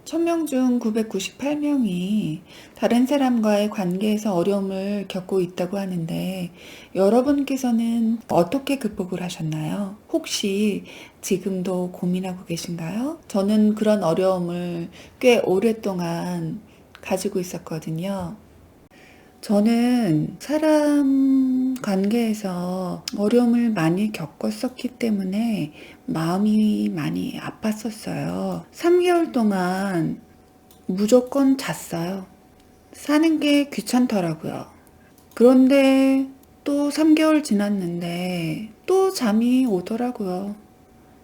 1000명 중 998명이 다른 사람과의 관계에서 어려움을 겪고 있다고 하는데 여러분께서는 어떻게 극복을 하셨나요? 혹시 지금도 고민하고 계신가요? 저는 그런 어려움을 꽤 오랫동안 가지고 있었거든요. 저는 사람 관계에서 어려움을 많이 겪었었기 때문에 마음이 많이 아팠었어요. 3개월 동안 무조건 잤어요. 사는 게 귀찮더라고요. 그런데 또 3개월 지났는데 또 잠이 오더라고요.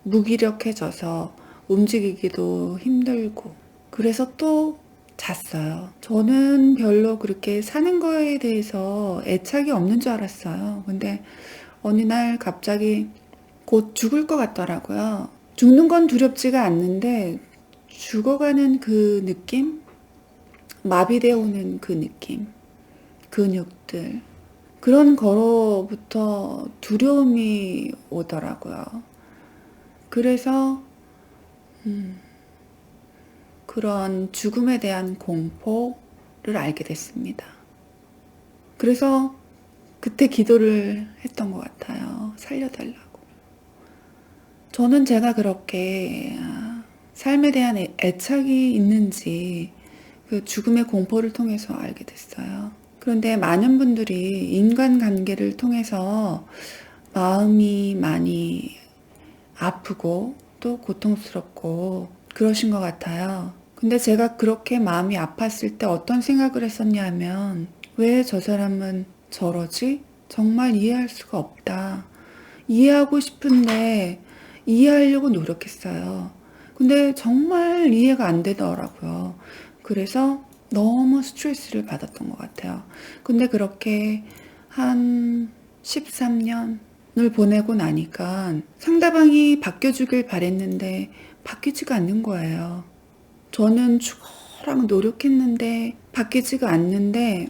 무기력해져서 움직이기도 힘들고. 그래서 또 잤어요. 저는 별로 그렇게 사는 거에 대해서 애착이 없는 줄 알았어요. 근데 어느 날 갑자기 곧 죽을 것 같더라고요. 죽는 건 두렵지가 않는데 죽어가는 그 느낌? 마비되어 오는 그 느낌, 근육들. 그런 거로부터 두려움이 오더라고요. 그래서 그런 죽음에 대한 공포를 알게 됐습니다. 그래서 그때 기도를 했던 것 같아요. 살려달라고. 저는 제가 그렇게 삶에 대한 애착이 있는지 그 죽음의 공포를 통해서 알게 됐어요. 그런데 많은 분들이 인간관계를 통해서 마음이 많이 아프고 또 고통스럽고 그러신 것 같아요. 근데 제가 그렇게 마음이 아팠을 때 어떤 생각을 했었냐면 왜 저 사람은 저러지? 정말 이해할 수가 없다. 이해하고 싶은데 이해하려고 노력했어요. 근데 정말 이해가 안 되더라고요. 그래서 너무 스트레스를 받았던 것 같아요. 근데 그렇게 한 13년을 보내고 나니까 상대방이 바뀌어주길 바랬는데 바뀌지가 않는 거예요. 저는 죽어랑 노력했는데 바뀌지가 않는데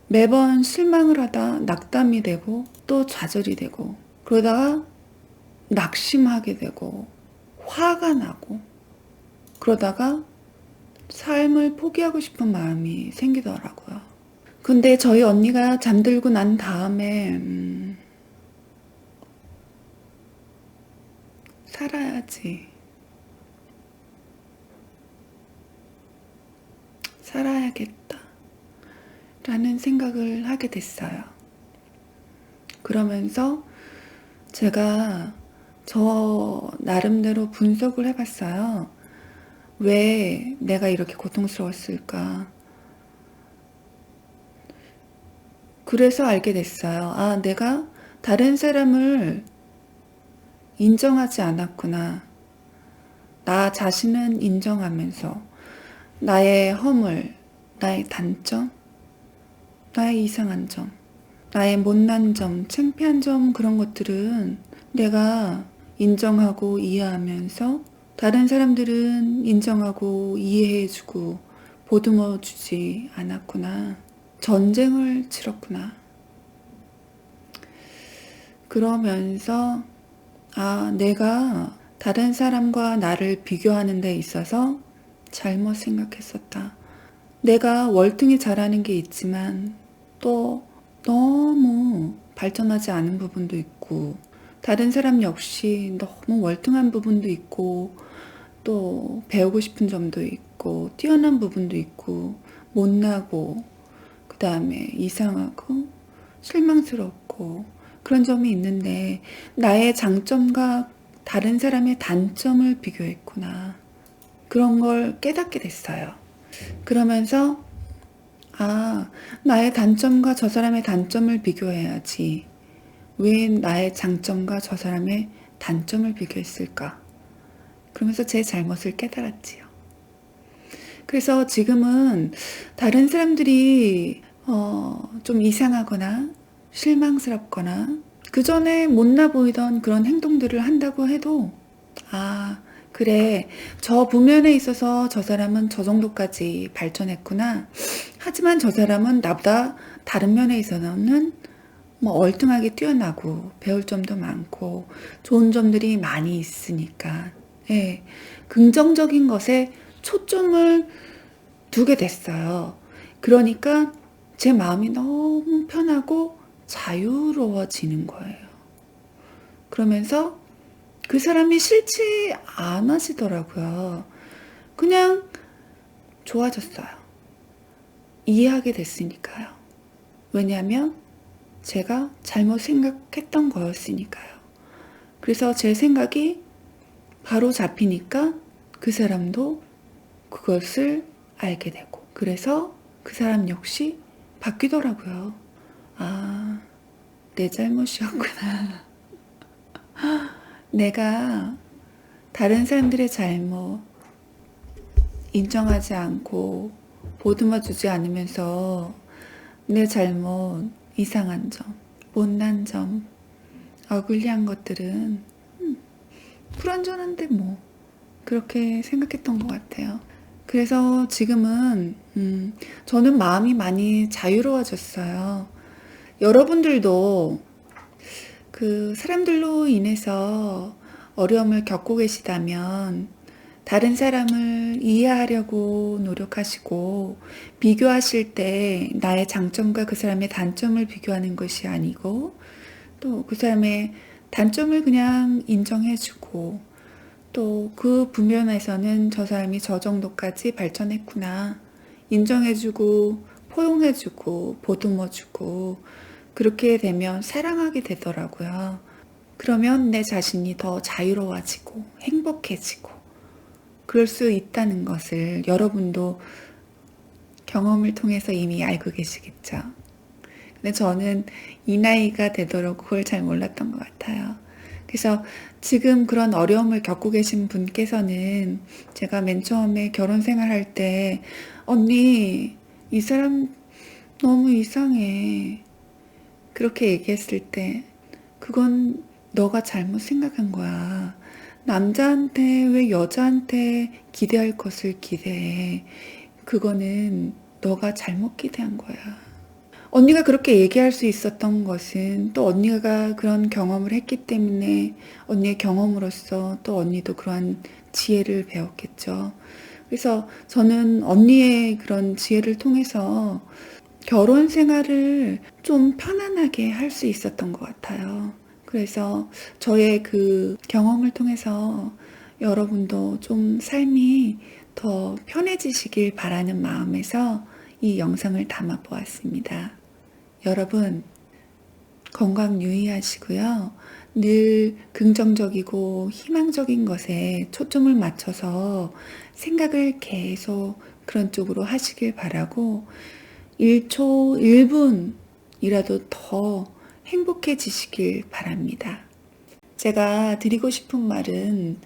매번 실망을 하다 낙담이 되고 또 좌절이 되고 그러다가 낙심하게 되고 화가 나고 그러다가 삶을 포기하고 싶은 마음이 생기더라고요. 근데 저희 언니가 잠들고 난 다음에 살아야지, 살아야겠다 라는 생각을 하게 됐어요. 그러면서 제가 저 나름대로 분석을 해봤어요. 왜 내가 이렇게 고통스러웠을까? 그래서 알게 됐어요. 아, 내가 다른 사람을 인정하지 않았구나. 나 자신은 인정하면서 나의 허물, 나의 단점, 나의 이상한 점, 나의 못난 점, 창피한 점 그런 것들은 내가 인정하고 이해하면서 다른 사람들은 인정하고 이해해주고 보듬어주지 않았구나. 전쟁을 치렀구나. 그러면서 내가 다른 사람과 나를 비교하는 데 있어서 잘못 생각했었다. 내가 월등히 잘하는 게 있지만 또 너무 발전하지 않은 부분도 있고 다른 사람 역시 너무 월등한 부분도 있고 또 배우고 싶은 점도 있고 뛰어난 부분도 있고 못나고 그 다음에 이상하고 실망스럽고 그런 점이 있는데 나의 장점과 다른 사람의 단점을 비교했구나. 그런 걸 깨닫게 됐어요. 그러면서 나의 단점과 저 사람의 단점을 비교해야지. 왜 나의 장점과 저 사람의 단점을 비교했을까? 그러면서 제 잘못을 깨달았지요. 그래서 지금은 다른 사람들이 좀 이상하거나 실망스럽거나 그 전에 못나 보이던 그런 행동들을 한다고 해도 그래, 저 부면에 있어서 저 사람은 저 정도까지 발전했구나. 하지만 저 사람은 나보다 다른 면에 있어서는 뭐 얼등하게 뛰어나고 배울 점도 많고 좋은 점들이 많이 있으니까 긍정적인 것에 초점을 두게 됐어요. 그러니까 제 마음이 너무 편하고 자유로워지는 거예요. 그러면서 그 사람이 싫지 않아지더라고요. 그냥 좋아졌어요. 이해하게 됐으니까요. 왜냐하면 제가 잘못 생각했던 거였으니까요. 그래서 제 생각이 바로 잡히니까 그 사람도 그것을 알게 되고, 그래서 그 사람 역시 바뀌더라고요. 아, 내 잘못이었구나. 내가 다른 사람들의 잘못 인정하지 않고 보듬어 주지 않으면서 내 잘못, 이상한 점, 못난 점, 어글리한 것들은 불완전한데 뭐 그렇게 생각했던 것 같아요. 그래서 지금은 저는 마음이 많이 자유로워졌어요. 여러분들도 그 사람들로 인해서 어려움을 겪고 계시다면 다른 사람을 이해하려고 노력하시고 비교하실 때 나의 장점과 그 사람의 단점을 비교하는 것이 아니고 또 그 사람의 단점을 그냥 인정해주고 또 그 부면에서는 저 사람이 저 정도까지 발전했구나 인정해주고 포용해주고 보듬어주고 그렇게 되면 사랑하게 되더라고요. 그러면 내 자신이 더 자유로워지고 행복해지고 그럴 수 있다는 것을 여러분도 경험을 통해서 이미 알고 계시겠죠. 근데 저는 이 나이가 되도록 그걸 잘 몰랐던 것 같아요. 그래서 지금 그런 어려움을 겪고 계신 분께서는 제가 맨 처음에 결혼 생활할 때 언니 이 사람 너무 이상해 그렇게 얘기했을 때 그건 너가 잘못 생각한 거야. 남자한테 왜 여자한테 기대할 것을 기대해. 그거는 너가 잘못 기대한 거야. 언니가 그렇게 얘기할 수 있었던 것은 또 언니가 그런 경험을 했기 때문에 언니의 경험으로서 또 언니도 그러한 지혜를 배웠겠죠. 그래서 저는 언니의 그런 지혜를 통해서 결혼 생활을 좀 편안하게 할 수 있었던 것 같아요. 그래서 저의 그 경험을 통해서 여러분도 좀 삶이 더 편해지시길 바라는 마음에서 이 영상을 담아 보았습니다. 여러분 건강 유의하시고요. 늘 긍정적이고 희망적인 것에 초점을 맞춰서 생각을 계속 그런 쪽으로 하시길 바라고 1초 1분이라도 더 행복해지시길 바랍니다. 제가 드리고 싶은 말은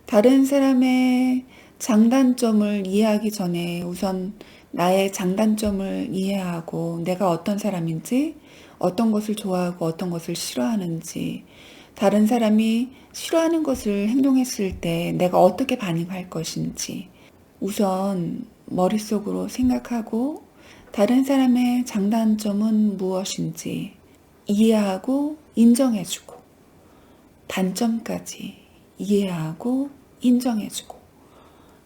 다른 사람의 장단점을 이해하기 전에 우선 나의 장단점을 이해하고 내가 어떤 사람인지, 어떤 것을 좋아하고 어떤 것을 싫어하는지, 다른 사람이 싫어하는 것을 행동했을 때 내가 어떻게 반응할 것인지 우선 머릿속으로 생각하고 다른 사람의 장단점은 무엇인지 이해하고 인정해주고 단점까지 이해하고 인정해주고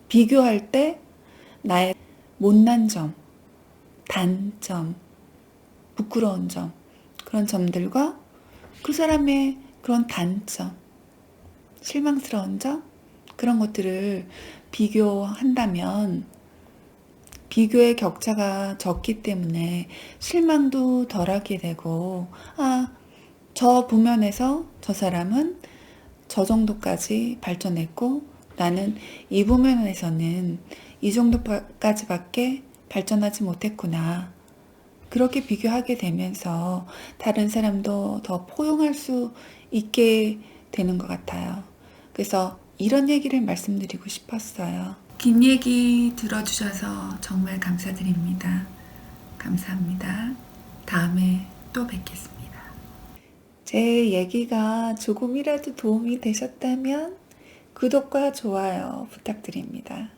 비교할 때 나의 못난 점, 단점, 부끄러운 점 그런 점들과 그 사람의 그런 단점, 실망스러운 점 그런 것들을 비교한다면 비교의 격차가 적기 때문에 실망도 덜하게 되고 저 부면에서 저 사람은 저 정도까지 발전했고 나는 이 부면에서는 이 정도까지밖에 발전하지 못했구나. 그렇게 비교하게 되면서 다른 사람도 더 포용할 수 있게 되는 것 같아요. 그래서 이런 얘기를 말씀드리고 싶었어요. 긴 얘기 들어주셔서 정말 감사드립니다. 감사합니다. 다음에 또 뵙겠습니다. 제 얘기가 조금이라도 도움이 되셨다면 구독과 좋아요 부탁드립니다.